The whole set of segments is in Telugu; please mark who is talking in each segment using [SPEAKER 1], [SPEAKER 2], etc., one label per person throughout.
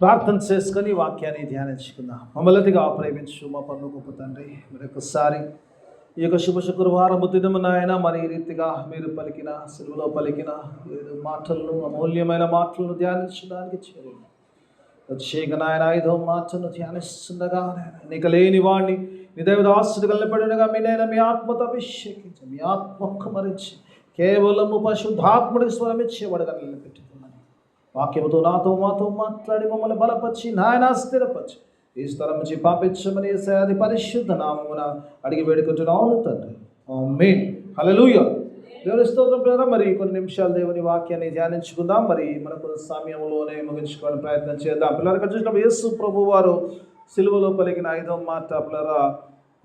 [SPEAKER 1] ప్రార్థన చేసుకొని వాక్యాన్ని ధ్యానించుకుందాం. మమ్మల్నిగా ప్రేమించు మా పరలోకపు తండ్రి, మరొకసారి ఈ యొక్క శుభ శుక్రవారము దినమున ఆయన మరి ఈ రీతిగా మీరు పలికిన సిలువలో పలికిన మాటలను, అమూల్యమైన మాటలను ధ్యానించడానికి చేరింది. ప్రత్యేక నాయన 5వ మాటను ధ్యానిస్తుండగా నీకు లేని వాడిని నీ దైవదాసుడు కలపడినగా మీ ఆత్మతో అభిషేకించి మీ ఆత్మకు మరించి కేవలము పరిశుద్ధాత్ముడికి స్వరమిచ్చేవాడుగా నిలబెట్టుకున్నాను. వాక్యముతో మాతో మాట్లాడి మమ్మల్ని బలపరిచి నాయన స్థిరపరిచి ఈ స్థలం నుంచి పాపించమని అది పరిశుద్ధ నామమున అడిగి వేడుకుంటున్నాను తండ్రి. ఆమేన్. హల్లెలూయా. దేవుని స్తోత్రం పేర మరి కొన్ని నిమిషాలు దేవుని వాక్యాన్ని ధ్యానించుకుందాం. మరి మనకు సమయంలోనే ముగించుకోవడానికి ప్రయత్నం చేద్దాం. పిల్లలు చూసినప్పుడు యేసు ప్రభు వారు సిలువలో పలికిన 5వ మాట పిల్లరా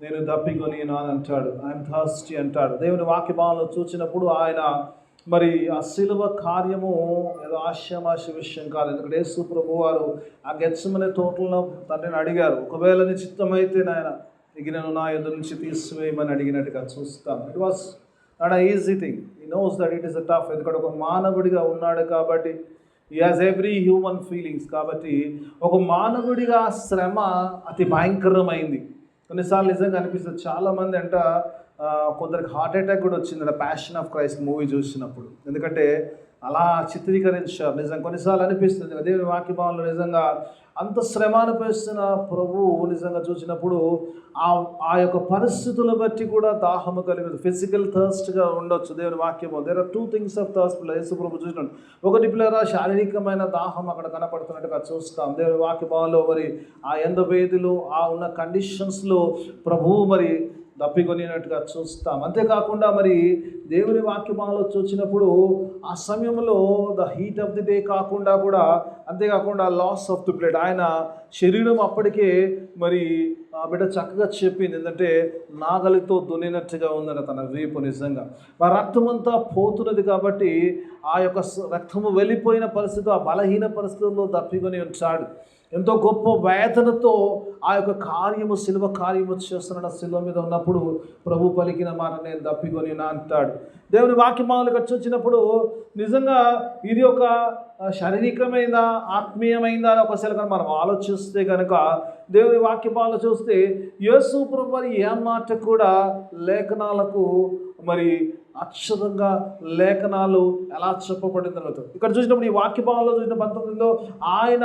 [SPEAKER 1] నేను దప్పికొని అంటాడు. ఐఎమ్ థర్స్టీ అంటాడు. దేవుని వాక్య భావంలో చూసినప్పుడు ఆయన మరి ఆ సిలువ కార్యము ఏదో ఆశామాష విషయం కాదు. ఎందుకంటే యేసు ప్రభు వారు ఆ గెత్సెమనే తోటలో తండ్రిని అడిగారు, ఒకవేళ నీ చిత్తమైతే నాయన నేను నా యొద్ద నుంచి తీసివేయమని అడిగినట్టుగా చూస్తాం. It was not easy thing. He knows that it is a tough. ఎందుకంటే ఒక మానవుడిగా ఉన్నాడు కాబట్టి he has every human feelings. కాబట్టి ఒక మానవుడిగా శ్రమ అతి భయంకరమైంది. కొన్నిసార్లు నిజంగా అనిపిస్తుంది. చాలామంది కొందరికి హార్ట్ అటాక్ కూడా వచ్చింది ప్యాషన్ ఆఫ్ క్రైస్ట్ మూవీ చూసినప్పుడు. ఎందుకంటే అలా చిత్రీకరించారు. నిజంగా కొన్నిసార్లు అనిపిస్తుంది దేవుని వాక్య భావంలో నిజంగా అంత శ్రమ అనిపిస్తున్న ప్రభువు నిజంగా చూసినప్పుడు ఆ యొక్క పరిస్థితులను బట్టి కూడా దాహము కలిగింది. ఫిజికల్ థర్స్ట్గా ఉండొచ్చు. దేవుని వాక్యము there are 2 things of thirst. Yesu ప్రభు చూసినట్టు ఒకటి పిల్లరా శారీరకమైన దాహం అక్కడ కనపడుతున్నట్టుగా చూస్తాం. దేవుని వాక్య భావంలో మరి ఆ ఎండవేదిలో ఆ ఉన్న కండిషన్స్లో ప్రభువు మరి దప్పికొనినట్టుగా చూస్తాం. అంతేకాకుండా మరి దేవుని వాక్యమాలలో చూసినప్పుడు ఆ సమయంలో the heat of the day కాకుండా కూడా అంతేకాకుండా లాస్ ఆఫ్ ది బ్లడ్. ఆయన శరీరం అప్పటికే మరి ఆ బిడ్డ చక్కగా చెప్పింది ఏంటంటే నాగలితో దున్నినట్టుగా ఉందన్న తన వీపు. నిజంగా ఆ రక్తం అంతా పోతున్నది కాబట్టి ఆ యొక్క రక్తము వెళ్ళిపోయిన పరిస్థితి, ఆ బలహీన పరిస్థితుల్లో దప్పికొని ఉంచాడు. ఎంతో గొప్ప వేదనతో ఆ యొక్క కార్యము సిలువ కార్యము చేస్తున్న సిలువ మీద ఉన్నప్పుడు ప్రభు పలికిన మాట నేను దప్పికొని అంటాడు. దేవుని వాక్యమాలకు వచ్చినప్పుడు నిజంగా ఇది ఒక శారీరకమైన ఆత్మీయమైందా అని ఒకసారి కనుక మనం ఆలోచిస్తే కనుక దేవుని వాక్యమాలను చూస్తే యేసు ప్రభు వారి ఏ మాట కూడా లేఖనాలకు మరి అక్షరంగా లేఖనాలు ఎలా చెప్పబడింది అన్నట్టు. ఇక్కడ చూసినప్పుడు ఈ వాక్య భావంలో చూసిన 19లో ఆయన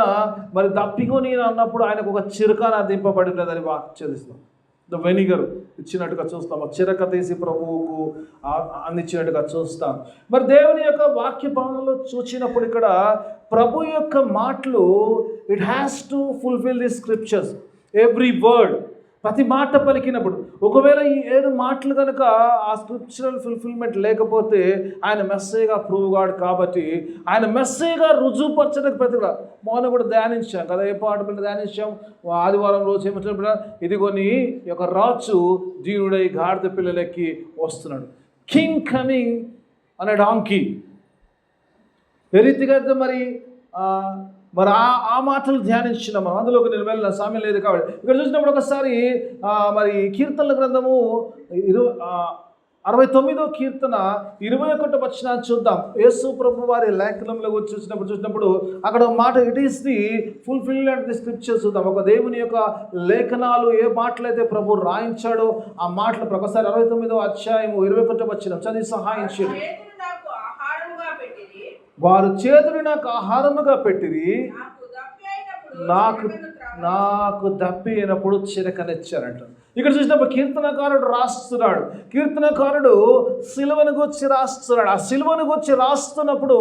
[SPEAKER 1] మరి దప్పికొని అన్నప్పుడు ఆయనకు ఒక చిరక దింపబడినదని చదివిస్తాం. ద వెనిగర్ ఇచ్చినట్టుగా చూస్తాం. చిరక తీసి ప్రభువుకు అందించినట్టుగా చూస్తాం. మరి దేవుని యొక్క వాక్య భావంలో చూసినప్పుడు ఇక్కడ ప్రభు యొక్క మాటలు it has to fulfil the scriptures. Every word, ప్రతి మాట పలికినప్పుడు ఒకవేళ ఈ 7 మాటలు కనుక ఆ స్క్రిప్చరల్ ఫుల్ఫిల్మెంట్ లేకపోతే ఆయన మెస్సేగా ప్రూవ్ కాడు. కాబట్టి ఆయన మెస్సేగా రుజువుపరచడానికి ప్రతిగా మౌనం కూడా ధ్యానించాం కదా. ఏ పాట మీద ధ్యానించాం? ఆదివారం రోజు ఏమంటున్నప్పుడు ఇదిగోని ఒక రాజు దీనుడై గాడిద పిల్లలెక్కి వస్తున్నాడు. కింగ్ కమింగ్ అనే డాంకీ. ఏ రీతిగా మరి మరి ఆ మాటలు ధ్యానించిన మనం అందులోకి నేను వెళ్ళిన సమయం లేదు కాబట్టి ఇక్కడ చూసినప్పుడు ఒకసారి మరి కీర్తనల గ్రంథము 69వ కీర్తన 21వ వచనాన్ని చూద్దాం. యేసు ప్రభు వారి లేఖనంలో చూసినప్పుడు అక్కడ మాట it is the fulfilment the scriptures చూద్దాం. ఒక దేవుని యొక్క లేఖనాలు ఏ మాటలైతే ప్రభు రాయించాడో ఆ మాటలు ఒకసారి 69వ అధ్యాయము 21వ వచనం చదివి సహాయం చేయండి. వారు చేతులు నాకు ఆహారముగా పెట్టిరి, నాకు దప్పి అయినప్పుడు చిరకనిచ్చారంట. ఇక్కడ చూసినప్పుడు కీర్తనకారుడు రాస్తున్నాడు. కీర్తనకారుడు సిలువను గురించి రాస్తున్నాడు. ఆ సిలువను గురించి రాస్తున్నప్పుడు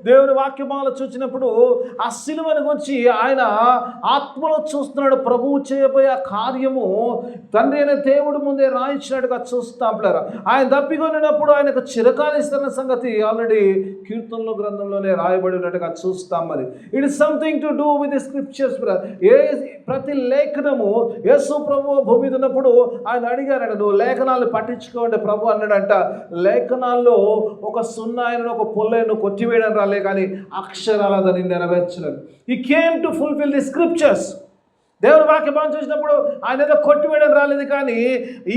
[SPEAKER 1] దేవుని వాక్యమాల చూసినప్పుడు ఆ సిలువను గురించి ఆయన ఆత్మలో చూస్తున్నాడు. ప్రభువు చేయబోయే కార్యము తండ్రి అయిన దేవుడు ముందే రాయించినట్టుగా చూస్తాం. ఆయన దప్పికొనినప్పుడు ఆయనకు చిరకానిస్తున్న సంగతి ఆల్రెడీ కీర్తనల గ్రంథంలోనే రాయబడినట్టుగా చూస్తాం. మరి it is something to do with the scriptures. ప్రతి లేఖనము యేసు ప్రభువు భూమి ఉన్నప్పుడు ఆయన అడిగారట, నువ్వు లేఖనాలను పట్టించుకోండి. ప్రభు అన్నాడంట, లేఖనాల్లో ఒక సున్నాయను ఒక పొల్లను కొట్టివేయడం రాలే కానీ అక్షరాల దాన్ని నెరవేర్చలేదు. He came to fulfil the scriptures. దేవుని వాక్యం చూసినప్పుడు ఆయన ఏదో కొట్టివేయడం రాలేదు కానీ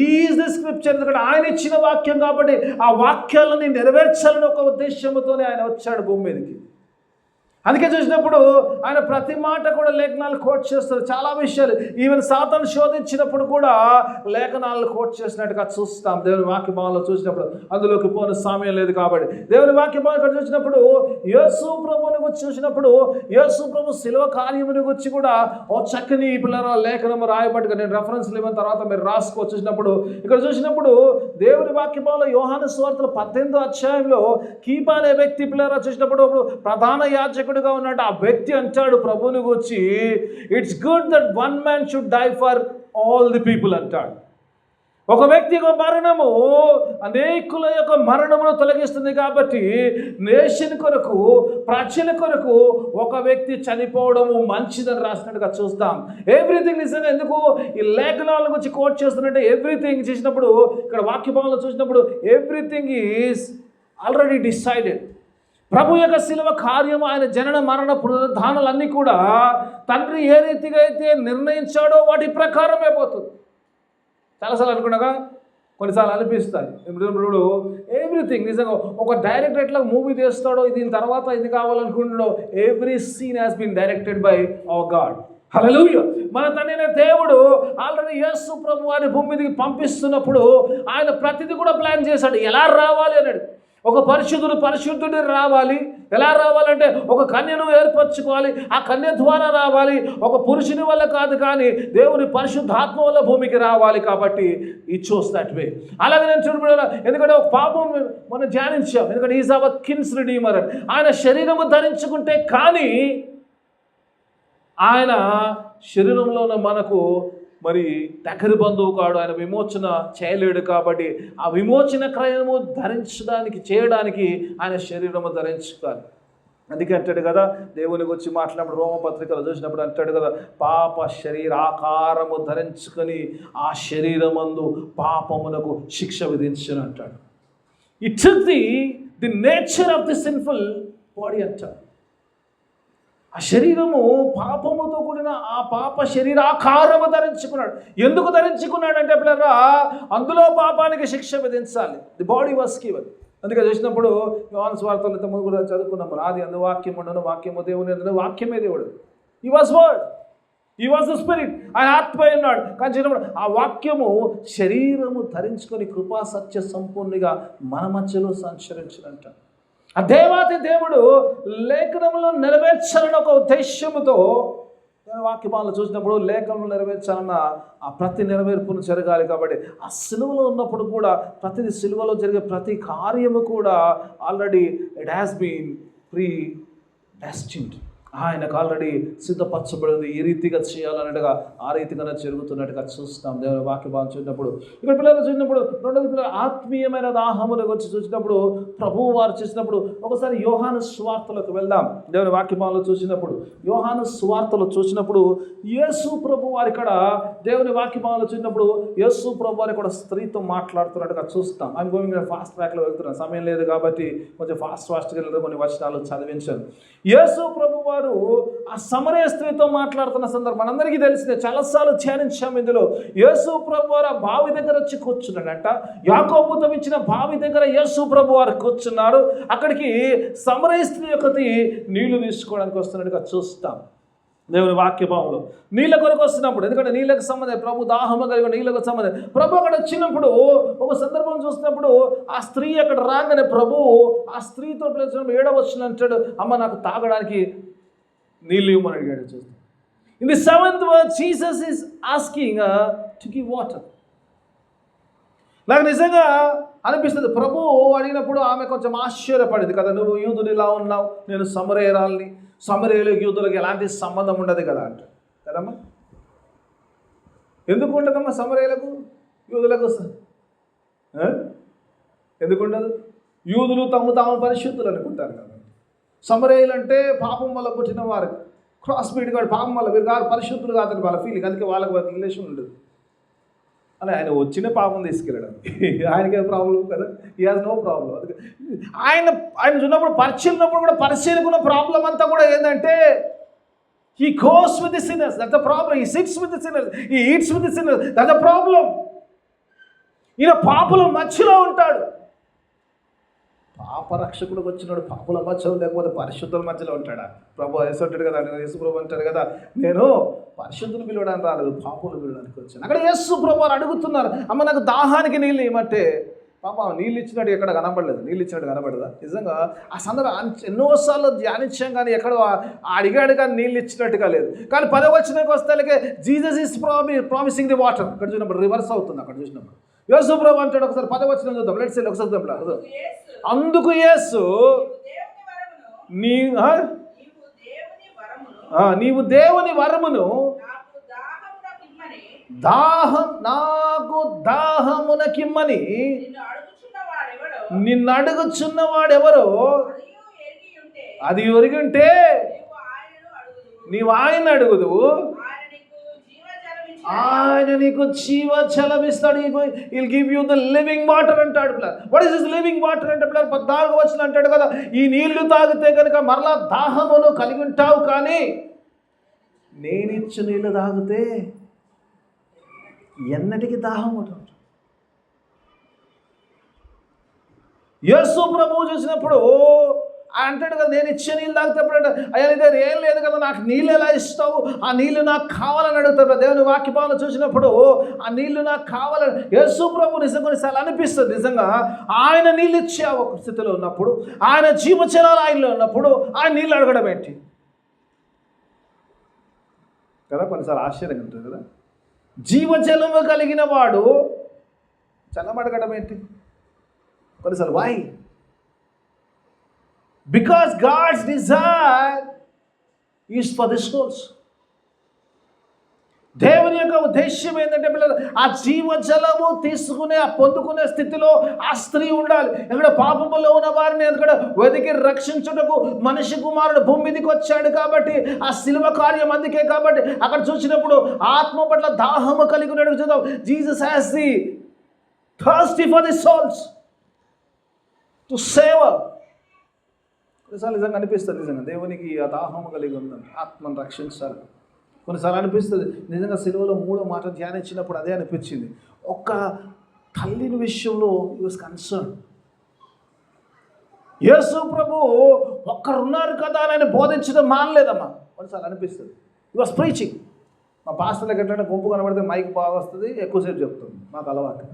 [SPEAKER 1] ఈజ్ ది స్క్రిప్చర్. ఎందుకంటే ఆయన ఇచ్చిన వాక్యం కాబట్టి ఆ వాక్యాలని నెరవేర్చాలని ఒక ఉద్దేశంతోనే ఆయన వచ్చాడు భూమి మీదకి. అందుకే చూసినప్పుడు ఆయన ప్రతి మాట కూడా లేఖనాలు కోట్ చేస్తారు. చాలా విషయాలు ఈవెన్ సాతాను శోధించినప్పుడు కూడా లేఖనాలను కోట్ చేసినట్టుగా చూస్తాం. దేవుని వాక్య భావంలో చూసినప్పుడు అందులోకి పోని సమయం లేదు కాబట్టి దేవుని వాక్య భావం ఇక్కడ చూసినప్పుడు యేసు ప్రభువుని గురించి చూసినప్పుడు యేసు ప్రభు శిలువ కార్యముని గురించి కూడా ఓ చక్కని పిల్లల లేఖనము రాయబట్టుగా నేను రెఫరెన్స్లు ఇవ్వని తర్వాత మీరు రాసుకోవచ్చు. చూసినప్పుడు ఇక్కడ చూసినప్పుడు దేవుని వాక్య భావంలో యోహాను సువార్తల 18వ అధ్యాయంలో కీపా అనే వ్యక్తి పిల్లల చూసినప్పుడు ప్రధాన యాజకుడిగా ఉన్నాడు. ఆ వ్యక్తి అంటాడు ప్రభువుని గురించి, it's good that one man should die for all the people అంటాడు. ఒక వ్యక్తి యొక్క మరణము అనేకుల యొక్క మరణమును తొలగిస్తుంది కాబట్టి నేషన్ కొరకు ప్రజల కొరకు ఒక వ్యక్తి చనిపోవడము మంచిదని రాసినట్టుగా చూస్తాం. ఎవ్రీథింగ్ నిజంగా ఎందుకు ఈ లేఖనాల గురించి కోట్ చేస్తున్నట్టే ఎవ్రీథింగ్ చేసినప్పుడు ఇక్కడ వాక్యభావంలో చూసినప్పుడు ఎవ్రీథింగ్ ఈజ్ ఆల్రెడీ డిసైడెడ్. ప్రభు యొక్క శిలువ కార్యం ఆయన జనన మరణ పునరుద్ధానాలన్నీ కూడా తండ్రి ఏ రీతిగా అయితే నిర్ణయించాడో వాటి ప్రకారమే పోతుంది. చాలాసార్లు అనుకున్నాగా కొన్నిసార్లు అనిపిస్తాయి. ఇప్పుడు ఎవ్రీథింగ్ నిజంగా ఒక డైరెక్టర్ ఎట్లా మూవీ తీస్తాడో దీని తర్వాత ఇది కావాలనుకుంటున్నాడో every scene has been directed by our God. Hallelujah. మన తండ్రి దేవుడు ఆల్రెడీ యేసు ప్రభు వారిని భూమి మీదకి పంపిస్తున్నప్పుడు ఆయన ప్రతిదీ కూడా ప్లాన్ చేశాడు. ఎలా రావాలి అన్నాడు. ఒక పరిశుద్ధుడు రావాలి. ఎలా రావాలంటే ఒక కన్యను ఏర్పరచుకోవాలి. ఆ కన్య ద్వారా రావాలి. ఒక పురుషుని వల్ల కాదు కానీ దేవుని పరిశుద్ధాత్మ వల్ల భూమికి రావాలి. కాబట్టి ఈ చూస్ దట్ వే. అలాగే నేను చూడబడ ఎందుకంటే ఒక పాపం మనం ధ్యానించాం. ఎందుకంటే ఈజ్ అవర్ కిన్స్ రిడీమర్. ఆయన శరీరము ధరించుకుంటే కానీ ఆయన శరీరంలో ఉన్న మనకు మరి దగ్గర బంధువు కాడు. ఆయన విమోచన చేయలేడు కాబట్టి ఆ విమోచన క్రయము చేయడానికి ఆయన శరీరము ధరించుకోవాలి. అందుకే అంటాడు కదా దేవుని గురించి మాట్లాడినప్పుడు రోమపత్రికలు చూసినప్పుడు అంటాడు కదా, పాప శరీరాకారము ధరించుకొని ఆ శరీరమందు పాపమునకు శిక్ష విధించను అంటాడు. It is the nature of the sinful body అంటాడు. ఆ శరీరము పాపముతో కూడిన ఆ పాప శరీరాకారము ధరించుకున్నాడు. ఎందుకు ధరించుకున్నాడు అంటే పిల్లరా అందులో పాపానికి శిక్ష విధించాలి. The body was given. అందుకే చూసినప్పుడు యోహాను సువార్తలో ఇంతకుముందు కూడా చదువుకున్నాము. ఆది అందు వాక్యం ఉండను, వాక్యము దేవుని అందులో వాక్యమే దేవుడు. He was word, he was the spirit. ఆయన ఆత్మ ఉన్నాడు. కానీ చూసినప్పుడు ఆ వాక్యము శరీరము ధరించుకొని కృపా సత్య సంపూర్ణిగా మన మధ్యలో సంచరించినంట. ఆ దేవాది దేవుడు లేఖనంలో నెరవేర్చాలని ఒక ఉద్దేశంతో వాక్యభావంలో చూసినప్పుడు లేఖనంలో నెరవేర్చాలన్న ఆ ప్రతి నెరవేర్పును జరగాలి. కాబట్టి ఆ సిలువలో ఉన్నప్పుడు కూడా ప్రతిది సిలువలో జరిగే ప్రతి కార్యము కూడా already it has been predestined. ఆయనకు ఆల్రెడీ సిద్ధపరచబడింది. ఈ రీతిగా చేయాలన్నట్టుగా ఆ రీతిగానే జరుగుతున్నట్టుగా చూస్తాం దేవుని వాక్య భావం చూసినప్పుడు. ఇక్కడ పిల్లలు చూసినప్పుడు రెండోది పిల్లలు ఆత్మీయమైన దాహముల గురించి చూసినప్పుడు ప్రభువు వారు చూసినప్పుడు ఒకసారి యోహాను సువార్తలకు వెళ్దాం. దేవుని వాక్య భావంలో చూసినప్పుడు యోహాను సువార్తలు చూసినప్పుడు యేసు ప్రభు వారు ఇక్కడ దేవుని వాక్య భావంలో చూసినప్పుడు యేసు ప్రభు వారు ఇక్కడ స్త్రీతో మాట్లాడుతున్నట్టుగా చూస్తాం. ఐఎమ్ గోయింగ్ ఫాస్ట్ ట్రాక్లో వెళ్తున్నాను, సమయం లేదు కాబట్టి కొంచెం ఫాస్ట్గా వెళ్ళి కొన్ని వచనాలు చదివించాను. యేసు ప్రభు వారు ఆ సమరయ స్త్రీతో మాట్లాడుతున్న సందర్భం మనందరికీ తెలిసిందే, చాలాసార్లు ధ్యానించాం. ఇందులో యేసు ప్రభు వారు ఆ బావి దగ్గర వచ్చి కూర్చున్నాడంట. యాకోబు తవ్వించిన బావి దగ్గర యేసు ప్రభు వారు కూర్చున్నారు. అక్కడికి సమరయ స్త్రీ ఒకటి నీళ్లు తీసుకోవడానికి వస్తున్నట్టుగా చూస్తాం దేవుని వాక్యభావంలో. నీళ్ళ కొరకు వస్తున్నప్పుడు, ఎందుకంటే నీళ్ళకు సంబంధం ప్రభు దాహము కలిగిన నీళ్ళకు సంబంధం ప్రభు అక్కడ వచ్చినప్పుడు ఒక సందర్భం చూసినప్పుడు ఆ స్త్రీ అక్కడ రాగానే ప్రభు ఆ స్త్రీతో ఏడవచ్చు అంటాడు, అమ్మ నాకు తాగడానికి నీళ్ళు ఇవ్వమని అడిగాడు. చూస్తాం in the 7th verse Jesus is asking to give water. నాకు నిజంగా అనిపిస్తుంది ప్రభు అడిగినప్పుడు ఆమె కొంచెం ఆశ్చర్యపడింది కదా, నువ్వు యూదుని ఇలా ఉన్నావు, నేను సమరయరాల్ని, సమరయులకు యూదులకు ఎలాంటి సంబంధం ఉండదు కదా అంట కదమ్మా. ఎందుకు ఉండదమ్మా సమరయులకు యూదులకు? ఎందుకు ఉండదు? యూదులు తాము పరిశుద్ధులు అనుకుంటారు కదా. సమరయులు అంటే పాపం వల్ల పుట్టిన వారు, క్రాస్ బీడ్ కాదు, పాపం వల్ల వీరు కాదు, పరిశుద్ధులు కాదని వాళ్ళ ఫీలింగ్. అందుకే వాళ్ళకి రిలేషన్ ఉండదు. అని ఆయన వచ్చిన పాపం తీసుకెళ్ళడానికి ఆయనకే ప్రాబ్లం కదా, హీ హాజ్ నో ప్రాబ్లం. అందుకే ఆయన చూసినప్పుడు పరిశీలినప్పుడు కూడా పరిశీలకున్న ప్రాబ్లం అంతా కూడా ఏంటంటే he goes with the sinners, that's the problem. He sits with the sinners, he eats with the sinners, that's the problem. ఈయన పాపుల మధ్యలో ఉంటాడు. పాపరక్షకుడికి వచ్చినాడు పాపుల మధ్యలో లేకపోతే పరిశుద్ధుల మధ్యలో ఉంటాడా? ప్రభు యేసు అంటాడు కదా, యేసు ప్రభు అంటాడు కదా, నేను పరిశుద్ధులు పిలవడానికి రాలేదు, పాపులు పిలవడానికి వచ్చాను. అక్కడ యేసు ప్రభు అని అడుగుతున్నారు, అమ్మ నాకు దాహానికి నీళ్ళు ఇవ్వమంటే పాప నీళ్ళు ఇచ్చినట్టు ఎక్కడ కనబడలేదు. నీళ్ళు ఇచ్చినట్టు కనబడదా? నిజంగా ఆ సందర్భం ఎన్నోసార్లు ధ్యానించాం కానీ ఎక్కడ అడిగాడు కానీ నీళ్ళు ఇచ్చినట్టుగా లేదు. కానీ 10వ వచనానికి వస్తే Jesus is promising the water. అక్కడ చూసినప్పుడు రివర్స్ అవుతుంది. అక్కడ చూసినప్పుడు యేసు ప్రభు అంటాడు, ఒకసారి 10వ వచనం చూద్దాం, లెట్స్ సీ ఒకసారి చూద్దాం. అందుకు యేసు నీవు దేవుని వరమును నాకు దాహమునకిమ్మని నిన్ను అడుగుచున్నవాడెవరో అది ఒరిగింటే నీవు ఆయన అడుగుదు, ఆయన నీకు జీవజలం ఇస్తాడు. Will give you the living water అంటాడు. What is this living water అంటే 14వ వచనం అంటాడు కదా, ఈ నీళ్లు తాగితే కనుక మరలా దాహమును కలిగి ఉంటావు, కానీ నేనిచ్చు నీళ్ళు తాగితే ఎన్నటికి దాహం ఉంటుంది. యేసు ప్రభువు చూసినప్పుడు అంటాడు కదా, నేను ఇచ్చే నీళ్ళు తాగితేప్పుడు అంటే అయ్యా నీ దగ్గర ఏం లేదు కదా, నాకు నీళ్ళు ఎలా ఇస్తావు, ఆ నీళ్ళు నాకు కావాలని అడుగుతాడు. దేవుని వాక్యభావన చూసినప్పుడు ఆ నీళ్లు నాకు కావాలని యేసు ప్రభు నిజంగా కొన్నిసార్లు అనిపిస్తుంది. నిజంగా ఆయన నీళ్ళు ఇచ్చే ఒక స్థితిలో ఉన్నప్పుడు, ఆయన జీవజలాలు ఆయనలో ఉన్నప్పుడు ఆయన నీళ్ళు అడగడం ఏంటి కదా, కొన్నిసార్లు ఆశ్చర్యంగా ఉంటుంది కదా. జీవజలము కలిగిన వాడు జలం అడగడం ఏంటి కొన్నిసార్లు? Why? Because God's desire is for the souls. దేవుని యొక్క ఉద్దేశ్యం ఏంటంటే పిల్లలు ఆ జీవజలము తీసుకునే ఆ పొందుకునే స్థితిలో ఆ స్త్రీ ఉండాలి. ఇక్కడ పాపములో ఉన్న వారిని ఎందుకంటే వెతికి రక్షించుటకు మనిషి కుమారుడు భూమి మీదకి వచ్చాడు కాబట్టి ఆ శిలువ కార్యం అందుకే. కాబట్టి అక్కడ చూసినప్పుడు ఆత్మ పట్ల దాహము కలిగి ఉన్నాడు. చూద్దాం, Jesus has the thirsty for the souls to save. కొన్నిసార్లు నిజంగా అనిపిస్తుంది, నిజంగా దేవునికి ఆ దాహము కలిగి ఉందండి, ఆత్మను రక్షించాలి. కొన్నిసార్లు అనిపిస్తుంది నిజంగా సిలువలో 3వ మాట ధ్యానించినప్పుడు అదే అనిపించింది. ఒక్క తల్లిని విషయంలో ఈ వాస్ కన్సర్న్. యేసు ప్రభు ఒక్కరున్నారు కదా అని బోధించడం మానలేదమ్మా. కొన్నిసార్లు అనిపిస్తుంది ఈ వాస్ ప్రీచింగ్. మా పాస్టర్లకు ఎట్లంటే గుంపు కనబడితే మైక్ బాగా వస్తుంది, ఎక్కువసేపు చెప్తుంది, మాకు అలవాటు.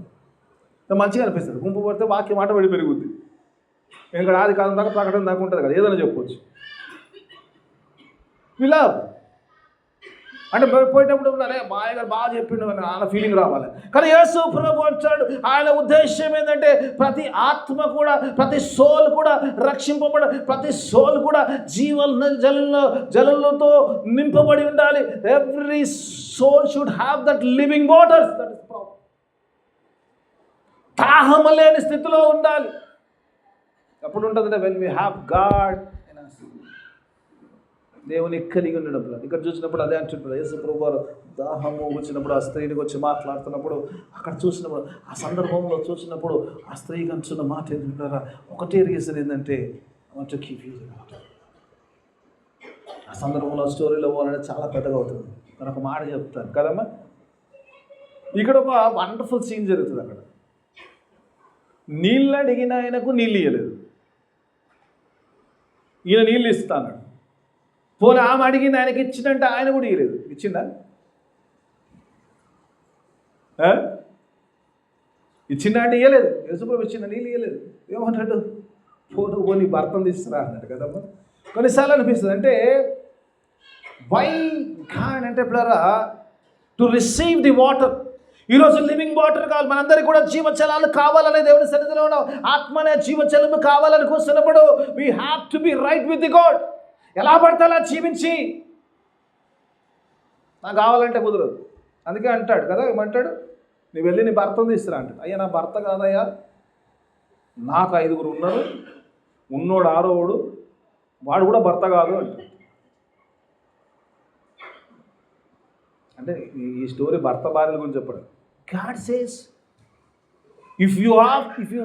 [SPEAKER 1] మంచిగా అనిపిస్తుంది. గుంపు పడితే వాక్యం మాట పడి పెరుగుద్ది. ఎందుకంటే ఆది కాలం దాకా ప్రకటన దాకా ఉంటుంది కదా, ఏదైనా చెప్పవచ్చు. వి లవ్ అంటే పోయేటప్పుడు అరే బాయ్ గారు బాగా చెప్పిండు అని ఆయన ఫీలింగ్ రావాలి. కానీ యేసు ప్రభు వచ్చాడు, ఆయన ఉద్దేశం ఏంటంటే ప్రతి ఆత్మ కూడా, ప్రతి సోల్ కూడా రక్షింపబడ, ప్రతి సోల్ కూడా జలంతో నింపబడి ఉండాలి. Every soul should have that living waters. That is problem. దాహము లేని స్థితిలో ఉండాలి. ఎప్పుడు ఉంటుందంటే when we have God in us. దేవుని కలిగి ఉండడం. ఇక్కడ చూసినప్పుడు అదే అంటుంటారు. యేసు ప్రభు వారు దాహము వచ్చినప్పుడు ఆ స్త్రీనికి వచ్చి మాట్లాడుతున్నప్పుడు అక్కడ చూసినప్పుడు ఆ సందర్భంలో చూసినప్పుడు ఆ స్త్రీకి అంటున్న మాట ఏంటంటారా, ఒకటే రీజన్ ఏంటంటే I want to keep you the water. ఆ సందర్భంలో స్టోరీలో పోవాలంటే చాలా పెద్దగా అవుతుంది. నేను ఒక మాట చెప్తాను కదమ్మా. ఇక్కడ ఒక వండర్ఫుల్ సీన్ జరుగుతుంది. అక్కడ నీళ్ళు అడిగిన ఆయనకు నీళ్ళు ఇవ్వలేదు, ఈయన నీళ్ళు ఇస్తాను. పోనీ ఆమె అడిగింది ఆయనకి ఇచ్చిందంటే ఆయన కూడా ఇవ్వలేదు. ఇచ్చిందా? ఇచ్చిందా అంటే ఇవ్వలేదు. యేసుప్రభు ఇచ్చిన నీళ్ళు ఇవ్వలేదు. ఏమంటాడు, పోనీ భర్తను తీసుకురా అన్నట్టు కదమ్మా. కొన్నిసార్లు అనిపిస్తుంది అంటే వై గాడ్ అంటే పిల్లరా టు రిసీవ్ ది వాటర్. ఈరోజు లివింగ్ వాటర్ కావాలి, మనందరికీ కూడా జీవజలాలు కావాలనే దేవుని సన్నిధిలో ఉన్నాం. ఆత్మనే జీవజలము కావాలని కూర్చున్నప్పుడు we have to be right with the God. ఎలా పడితే అలా జీవించి నాకు కావాలంటే కుదరదు. అందుకే అంటాడు కదా, ఏమంటాడు, నువ్వు వెళ్ళి నీ భర్తను తీసుకురా అంటాడు. అయ్యా నా భర్త కాదయ్యా, నాకు 5గురు ఉన్నారు, ఉన్నోడు 6వోడు, వాడు కూడా భర్త కాదు అంటాడు. అంటే ఈ స్టోరీ భర్త భార్యల గురించి చెప్పాడు. God says, if you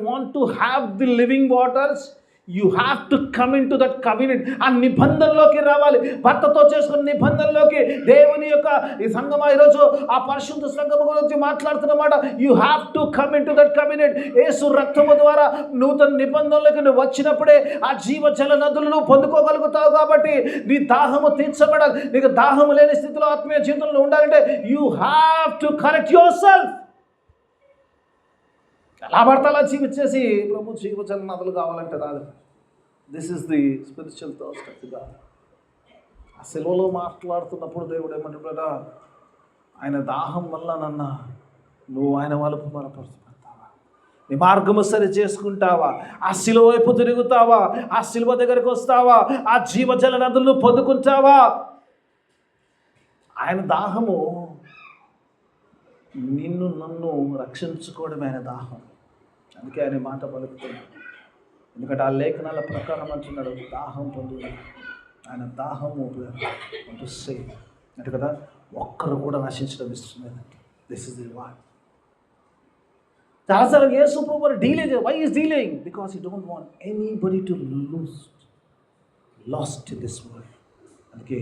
[SPEAKER 1] want to have the living waters, you have to come in to that commitment. ఆ నిబంధనలోకి రావాలి. భర్తతో చేసుకున్న నిబంధనలోకి. దేవుని యొక్క ఈ సంఘం ఈరోజు ఆ పరిశుద్ధ సంఘం గురించి మాట్లాడుతున్నమాట. You have to come in to that commitment. Yesu రక్తము ద్వారా నూతన నిబంధనలోకి నువ్వు వచ్చినప్పుడే ఆ జీవజల నదులు నువ్వు పొందుకోగలుగుతావు. కాబట్టి నీ దాహము తీర్చబడాలి. నీకు దాహము లేని స్థితిలో ఆత్మీయ జీవితంలో ఉండాలంటే you have to correct your self. ఎలా పడితే అలా జీవించేసి ప్రభు జీవజల నదులు కావాలంటే రాదు. This is the spiritual thirst of the God. ఆ సెలవులో మాట్లాడుతున్నప్పుడు దేవుడు ఏమంటున్నాడా, ఆయన దాహం వల్ల నువ్వు ఆయన వలుపు మరపరుచుకుంటావా, నీ మార్గము సరి చేసుకుంటావా, ఆ సిలువ వైపు తిరుగుతావా, ఆ సిలువ దగ్గరికి వస్తావా, ఆ జీవజల నదులను పొందుకుంటావా. ఆయన దాహము నిన్ను నన్ను రక్షించుకోవడమే ఆయన దాహం. అందుకే ఆయన మాట పలుకుతున్నాడు. ఎందుకంటే ఆ లేఖనాల ప్రకారం అంటున్నాడు, దాహం పొందు, ఆయన దాహము పంపిస్తే అంటే కదా, ఒక్కరు కూడా నశించడం ఇష్టం లేదండి. This is the what. చాలాసార్లు యేసు ప్రభువు delay. Why is delaying? Because he don't want anybody to lost in this world. అందుకే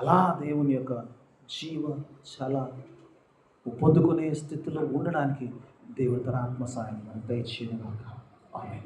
[SPEAKER 1] అలా దేవుని యొక్క జీవ చాలా పొందుకునే స్థితిలో ఉండడానికి దేవుడు తన ఆత్మ సాయం దయచేయను. ఆమేన్.